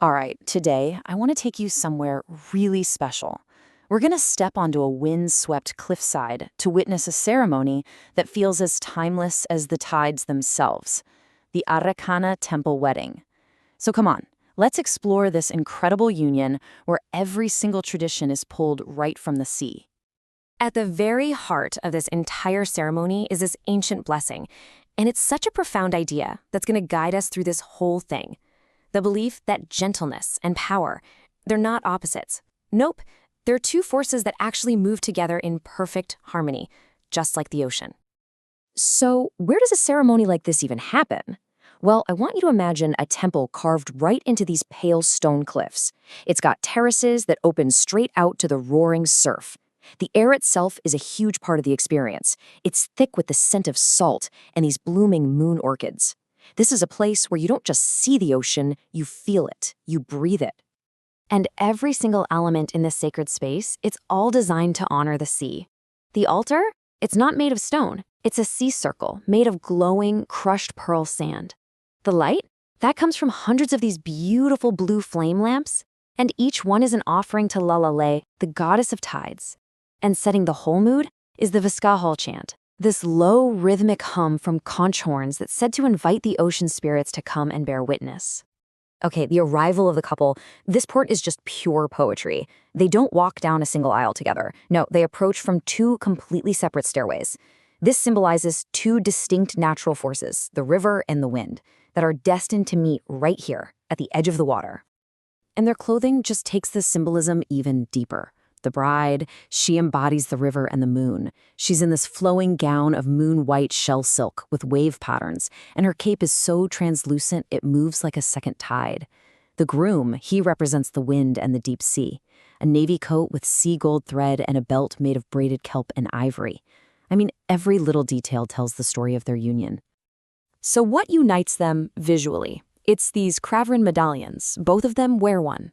All right, today I want to take you somewhere really special. We're going to step onto a wind-swept cliffside to witness a ceremony that feels as timeless as the tides themselves, the Arreqqana temple wedding. So come on, let's explore this incredible union where every single tradition is pulled right from the sea. At the very heart of this entire ceremony is this ancient blessing, and it's such a profound idea that's going to guide us through this whole thing. The belief that gentleness and power, they're not opposites. Nope, they're two forces that actually move together in perfect harmony, just like the ocean. So, where does a ceremony like this even happen? Well, I want you to imagine a temple carved right into these pale stone cliffs. It's got terraces that open straight out to the roaring surf. The air itself is a huge part of the experience. It's thick with the scent of salt and these blooming moon orchids. This is a place where you don't just see the ocean, you feel it, you breathe it. And every single element in this sacred space, it's all designed to honor the sea. The altar? It's not made of stone. It's a sea circle made of glowing, crushed pearl sand. The light? That comes from hundreds of these beautiful blue flame lamps, and each one is an offering to Lalale, the goddess of tides. And setting the whole mood is the Viskahal chant, this low rhythmic hum from conch horns that's said to invite the ocean spirits to come and bear witness. Okay, the arrival of the couple, this part is just pure poetry. They don't walk down a single aisle together. No, they approach from two completely separate stairways. This symbolizes two distinct natural forces, the river and the wind, that are destined to meet right here at the edge of the water. And their clothing just takes this symbolism even deeper. The bride, she embodies the river and the moon. She's in this flowing gown of moon-white shell silk with wave patterns, and her cape is so translucent it moves like a second tide. The groom, he represents the wind and the deep sea, a navy coat with sea gold thread and a belt made of braided kelp and ivory. I mean, every little detail tells the story of their union. So what unites them visually? It's these Kravrin medallions. Both of them wear one.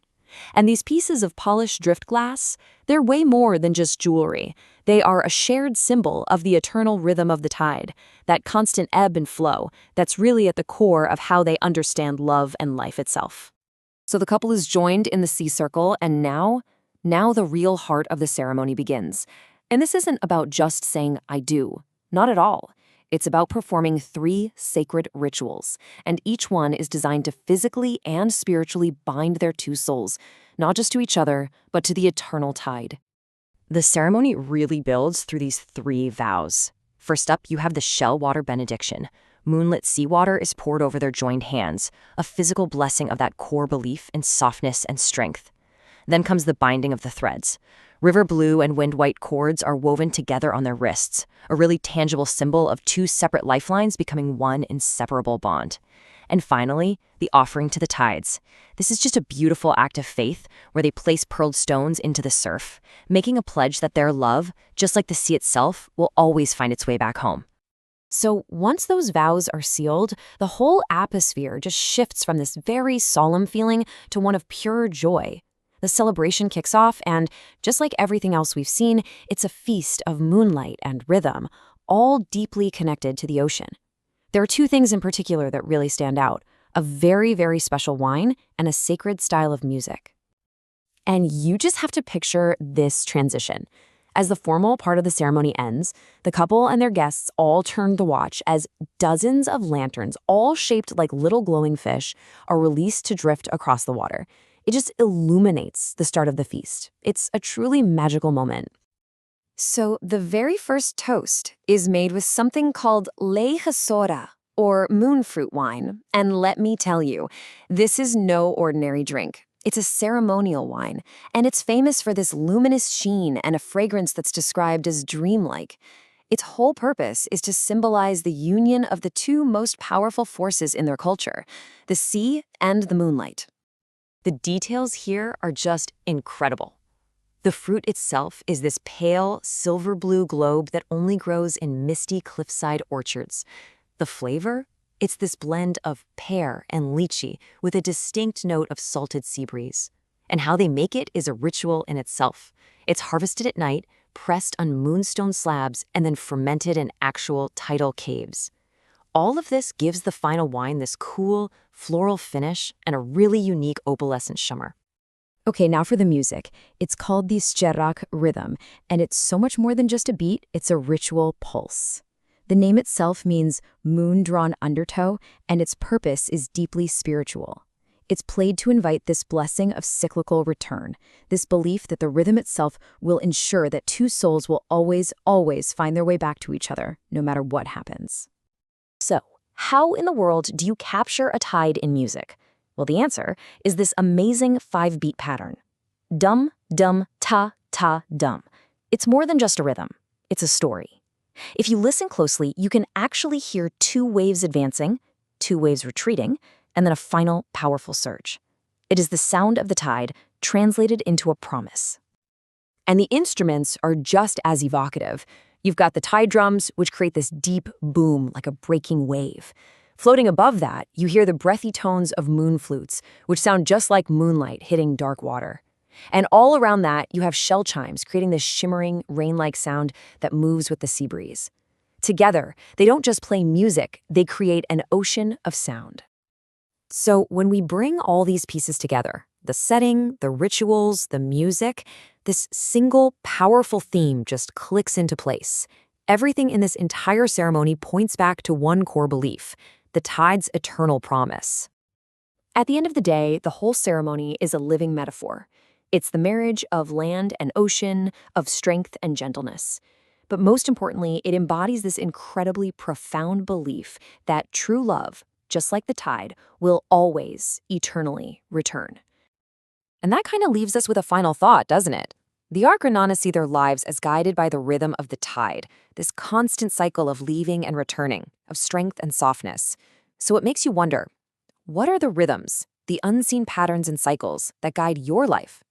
And these pieces of polished drift glass, they're way more than just jewelry. They are a shared symbol of the eternal rhythm of the tide, that constant ebb and flow that's really at the core of how they understand love and life itself. So the couple is joined in the sea circle, and now the real heart of the ceremony begins. And this isn't about just saying, I do. Not at all. It's about performing 3 sacred rituals, and each one is designed to physically and spiritually bind their two souls, not just to each other, but to the eternal tide. The ceremony really builds through these 3 vows. First up, you have the shell water benediction. Moonlit seawater is poured over their joined hands, a physical blessing of that core belief in softness and strength. Then comes the binding of the threads. River blue and wind white cords are woven together on their wrists, a really tangible symbol of 2 separate lifelines becoming one inseparable bond. And finally, the offering to the tides. This is just a beautiful act of faith where they place pearled stones into the surf, making a pledge that their love, just like the sea itself, will always find its way back home. So once those vows are sealed, the whole atmosphere just shifts from this very solemn feeling to one of pure joy. The celebration kicks off, and just like everything else we've seen, it's a feast of moonlight and rhythm, all deeply connected to the ocean. There are 2 things in particular that really stand out: a very, very special wine and a sacred style of music. And you just have to picture this transition. As the formal part of the ceremony ends, the couple and their guests all turn to watch as dozens of lanterns, all shaped like little glowing fish, are released to drift across the water. It just illuminates the start of the feast. It's a truly magical moment. So the very first toast is made with something called lei hasora, or moon fruit wine. And let me tell you, this is no ordinary drink. It's a ceremonial wine, and it's famous for this luminous sheen and a fragrance that's described as dreamlike. Its whole purpose is to symbolize the union of the 2 most powerful forces in their culture, the sea and the moonlight. The details here are just incredible. The fruit itself is this pale, silver blue globe that only grows in misty cliffside orchards. The flavor? It's this blend of pear and lychee with a distinct note of salted sea breeze. And how they make it is a ritual in itself. It's harvested at night, pressed on moonstone slabs, and then fermented in actual tidal caves. All of this gives the final wine this cool, floral finish and a really unique opalescent shimmer. Okay, now for the music. It's called the Scerak rhythm, and it's so much more than just a beat, it's a ritual pulse. The name itself means moon-drawn undertow, and its purpose is deeply spiritual. It's played to invite this blessing of cyclical return, this belief that the rhythm itself will ensure that two souls will always, always find their way back to each other, no matter what happens. So, how in the world do you capture a tide in music? Well, the answer is this amazing 5-beat pattern. Dum, dum, ta, ta, dum. It's more than just a rhythm. It's a story. If you listen closely, you can actually hear 2 waves advancing, 2 waves retreating, and then a final powerful surge. It is the sound of the tide translated into a promise. And the instruments are just as evocative. You've got the tide drums, which create this deep boom like a breaking wave. Floating above that, you hear the breathy tones of moon flutes, which sound just like moonlight hitting dark water. And all around that, you have shell chimes creating this shimmering, rain-like sound that moves with the sea breeze. Together, they don't just play music, they create an ocean of sound. So when we bring all these pieces together, the setting, the rituals, the music, this single, powerful theme just clicks into place. Everything in this entire ceremony points back to one core belief: the tide's eternal promise. At the end of the day, the whole ceremony is a living metaphor. It's the marriage of land and ocean, of strength and gentleness. But most importantly, it embodies this incredibly profound belief that true love, just like the tide, will always, eternally return. And that kind of leaves us with a final thought, doesn't it? The Arreqqana see their lives as guided by the rhythm of the tide, this constant cycle of leaving and returning, of strength and softness. So it makes you wonder, what are the rhythms, the unseen patterns and cycles that guide your life